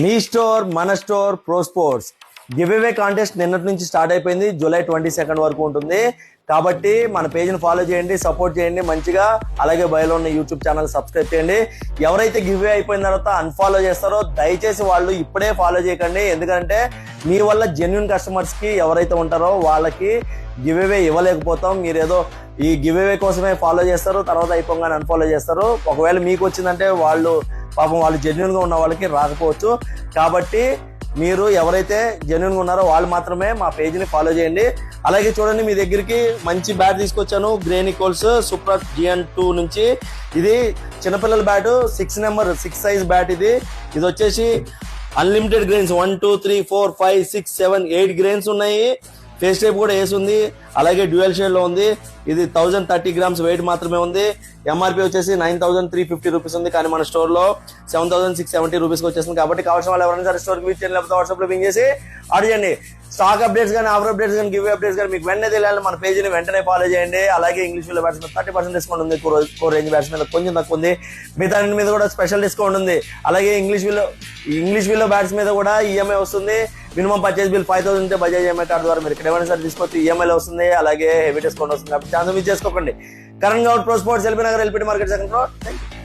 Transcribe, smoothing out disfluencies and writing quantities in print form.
మీ store మన store pro sports give away contest నిన్నటి నుంచి స్టార్ట్ అయిపోయింది. జూలై 22 వరకు ఉంటుంది. కాబట్టి మన పేజ్ని ఫాలో చేయండి, సపోర్ట్ చేయండి మంచిగా. అలాగే బయలో ఉన్న యూట్యూబ్ ఛానల్ సబ్స్క్రైబ్ చేయండి. ఎవరైతే గివ్ అవే అయిపోయిన తర్వాత అన్ఫాలో చేస్తారో దయచేసి వాళ్ళు ఇప్పుడే ఫాలో చేయకండి. ఎందుకంటే మీ వల్ల జెన్యున్ కస్టమర్స్కి ఎవరైతే ఉంటారో వాళ్ళకి గివ్ అవే ఇవ్వలేకపోతాం. మీరేదో ఈ గివ్ అవే కోసమే ఫాలో చేస్తారు, తర్వాత అయిపోగానే అన్ఫాలో చేస్తారు. ఒకవేళ మీకు వచ్చిందంటే వాళ్ళు పాపం వాళ్ళు జెన్యున్గా ఉన్న వాళ్ళకి రాకపోవచ్చు. కాబట్టి మీరు ఎవరైతే జెన్యున్గా ఉన్నారో వాళ్ళు మాత్రమే మా పేజ్ని ఫాలో చేయండి. అలాగే చూడండి, మీ దగ్గరికి మంచి బ్యాట్ తీసుకొచ్చాను, గ్రేనికోల్స్ సూపర్ GN2 నుంచి. ఇది చిన్నపిల్లల బ్యాట్, 6 సైజ్ బ్యాట్. ఇది వచ్చేసి అన్లిమిటెడ్ గ్రెయిన్స్ 1 2 3 4 5 6 7 8 గ్రెయిన్స్ ఉన్నాయి. ఫేస్ టైప్ కూడా వేసి అలాగే డ్యూయల్ షేడ్ లో ఉంది. ఇది 1030 గ్రామ్స్ వెయిట్ మాత్రమే ఉంది. MRP వచ్చేసి 9350 రూపీస్ ఉంది. కానీ మన స్టోర్ లో 7670 రూపీస్ వచ్చేస్తుంది. కాబట్టి కావాల్సిన వాళ్ళు ఎవరైనా సరే స్టోర్ కి విజిట్ చేయండి, లేకపోతే వాట్సాప్ లో పింగ్ చేసి అడగండి. స్టాక్ అప్డేట్స్ కానీ, ఆఫర్ అప్డేట్స్ కానీ, గివ్ అప్డేట్స్ కానీ మీకు వెంటనే తెలియాలి మన పేజీని వెంటనే ఫాలో చేయండి. అలాగే ఇంగ్లీష్ లో బ్యాట్స్ మీద 30% డిస్కౌంట్ ఉంది. కోర్ రేంజ్ బ్యాట్స్ మీద కొంచెం తక్కువ ఉంది. మిగతా మీద కూడా స్పెషల్ డిస్కౌంట్ ఉంది. అలాగే ఇంగ్లీష్ విల్లో బ్యాట్స్ మీద కూడా EMI వస్తుంది. మినిమం పర్చేస్ బిల్ 5000 ఉంటే బజాజ్ EMI కార్డు ద్వారా మీరు ఇక్కడ ఏమైనా సరే తీసుకొచ్చి EMI లో వస్తుంది. అలాగే హెవీ డిస్కౌంట్ వస్తుంది. కాబట్టి ఛాన్స్ మిస్ చేసుకోకండి. Karan Goud pro sports, LB Nagar, LPT market second floor. Thank you.